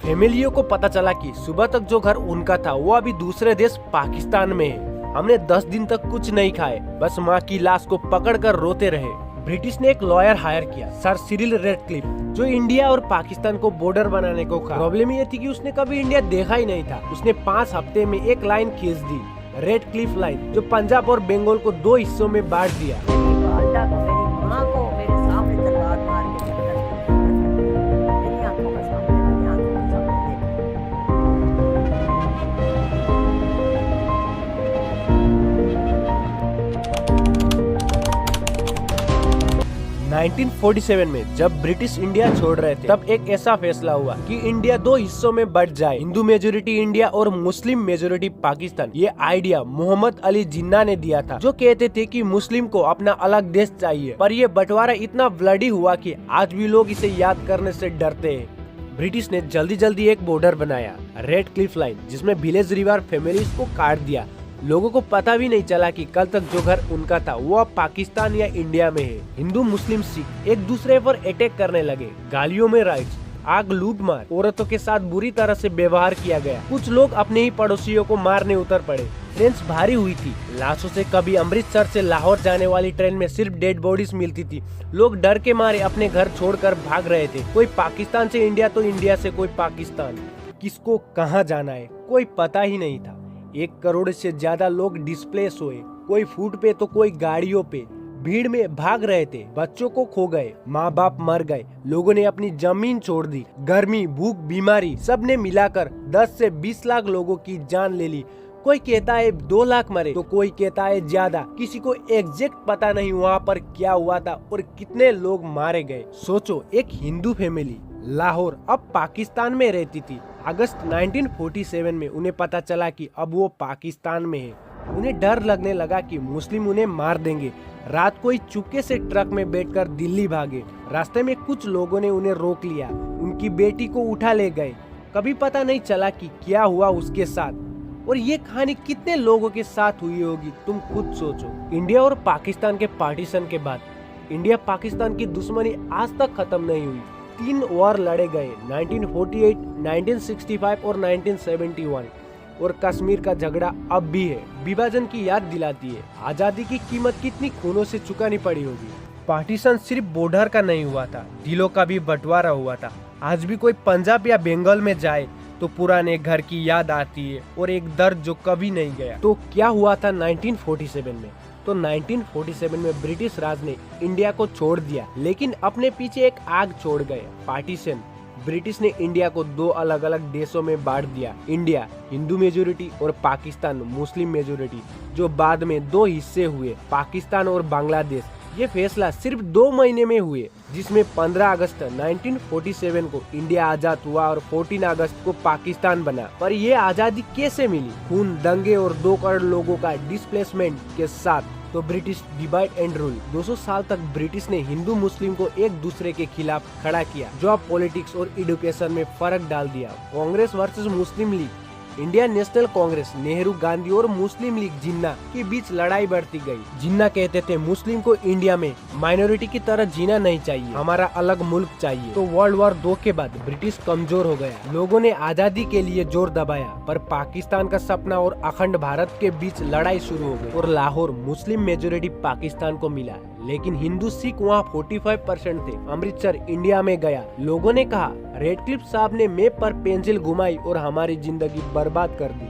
फैमिलियों को पता चला कि सुबह तक जो घर उनका था वो अभी दूसरे देश पाकिस्तान में है। हमने 10 दिन तक कुछ नहीं खाए, बस माँ की लाश को पकड़कर रोते रहे। ब्रिटिश ने एक लॉयर हायर किया, सर सिरिल रेडक्लिफ, जो इंडिया और पाकिस्तान को बॉर्डर बनाने को कहा। प्रॉब्लम ये थी कि उसने कभी इंडिया देखा ही नहीं था। उसने 5 हफ्ते में एक लाइन खींच दी, रेडक्लिफ लाइन, जो पंजाब और बंगाल को 2 हिस्सों में बांट दिया। 1947 में जब ब्रिटिश इंडिया छोड़ रहे थे, तब एक ऐसा फैसला हुआ कि इंडिया 2 हिस्सों में बंट जाए, हिंदू मेजोरिटी इंडिया और मुस्लिम मेजोरिटी पाकिस्तान। ये आइडिया मोहम्मद अली जिन्ना ने दिया था, जो कहते थे कि मुस्लिम को अपना अलग देश चाहिए। पर ये बंटवारा इतना ब्लडी हुआ कि आज भी लोग इसे याद करने से डरते हैं। ब्रिटिश ने जल्दी जल्दी एक बॉर्डर बनाया, रेडक्लिफ लाइन, जिसमें विलेज रिवर फैमिलीज को काट दिया। लोगों को पता भी नहीं चला कि कल तक जो घर उनका था वो अब पाकिस्तान या इंडिया में है। हिंदू मुस्लिम सिख एक दूसरे पर अटैक करने लगे, गालियों में राइट्स, आग, लूट मार, औरतों के साथ बुरी तरह से व्यवहार किया गया। कुछ लोग अपने ही पड़ोसियों को मारने उतर पड़े। ट्रेन भारी हुई थी, लाशों से कभी अमृतसर से लाहौर जाने वाली ट्रेन में सिर्फ डेड बॉडीज मिलती थी। लोग डर के मारे अपने घर छोड़कर भाग रहे थे। कोई पाकिस्तान से इंडिया तो इंडिया से कोई पाकिस्तान। किसको कहाँ जाना है कोई पता ही नहीं था। 1 करोड़ से ज्यादा लोग डिस्प्लेस हुए, कोई फुट पे तो कोई गाड़ियों पे। भीड़ में भाग रहे थे, बच्चों को खो गए, माँ बाप मर गए, लोगों ने अपनी जमीन छोड़ दी। गर्मी, भूख, बीमारी सब ने मिलाकर 10 से 20 लाख लोगों की जान ले ली। कोई कहता है 2 लाख मरे तो कोई कहता है ज्यादा। किसी को एग्जैक्ट पता नहीं वहाँ पर क्या हुआ था और कितने लोग मारे गए। सोचो, एक हिंदू फैमिली लाहौर अब पाकिस्तान में रहती थी। अगस्त 1947 में उन्हें पता चला कि अब वो पाकिस्तान में है। उन्हें डर लगने लगा कि मुस्लिम उन्हें मार देंगे। रात को ही चुपके से ट्रक में बैठकर दिल्ली भागे। रास्ते में कुछ लोगों ने उन्हें रोक लिया, उनकी बेटी को उठा ले गए। कभी पता नहीं चला कि क्या हुआ उसके साथ। और ये कहानी कितने लोगों के साथ हुई होगी तुम खुद सोचो। इंडिया और पाकिस्तान के पार्टीशन के बाद इंडिया पाकिस्तान की दुश्मनी आज तक खत्म नहीं हुई। 3 वॉर लड़े गए, 1948, 1965 और 1971। और कश्मीर का झगड़ा अब भी है, विभाजन की याद दिलाती है। आजादी की कीमत कितनी खूनों से चुकानी पड़ी होगी। पार्टीशन सिर्फ बॉर्डर का नहीं हुआ था, दिलों का भी बंटवारा हुआ था। आज भी कोई पंजाब या बंगाल में जाए तो पुराने घर की याद आती है और एक दर्द जो कभी नहीं गया। तो क्या हुआ था 1947 में? तो 1947 में ब्रिटिश राज ने इंडिया को छोड़ दिया, लेकिन अपने पीछे एक आग छोड़ गए, पार्टीशन। ब्रिटिश ने इंडिया को 2 अलग अलग देशों में बांट दिया, इंडिया हिंदू मेजोरिटी और पाकिस्तान मुस्लिम मेजोरिटी, जो बाद में 2 हिस्से हुए, पाकिस्तान और बांग्लादेश। ये फैसला सिर्फ 2 महीने में हुए, जिसमें 15 अगस्त 1947 को इंडिया आजाद हुआ और 14 अगस्त को पाकिस्तान बना। पर ये आजादी कैसे मिली? खून, दंगे और 2 करोड़ लोगों का डिस्प्लेसमेंट के साथ। तो ब्रिटिश डिवाइड एंड रूल। 200 साल तक ब्रिटिश ने हिंदू मुस्लिम को एक दूसरे के खिलाफ खड़ा किया, जॉब, पॉलिटिक्स और एजुकेशन में फर्क डाल दिया। कांग्रेस वर्सेस मुस्लिम लीग, इंडियन नेशनल कांग्रेस, नेहरू, गांधी और मुस्लिम लीग जिन्ना के बीच लड़ाई बढ़ती गई। जिन्ना कहते थे मुस्लिम को इंडिया में माइनॉरिटी की तरह जीना नहीं चाहिए, हमारा अलग मुल्क चाहिए। तो वर्ल्ड वॉर 2 के बाद ब्रिटिश कमजोर हो गया, लोगों ने आजादी के लिए जोर दबाया, पर पाकिस्तान का सपना और अखंड भारत के बीच लड़ाई शुरू हो गई और लाहौर मुस्लिम मेजोरिटी पाकिस्तान को मिला। लेकिन हिंदू सिख वहाँ 45% थे। अमृतसर इंडिया में गया, लोगों ने कहा रेडक्लिफ साहब ने मैप पर पेंसिल घुमाई और हमारी जिंदगी बर्बाद कर दी।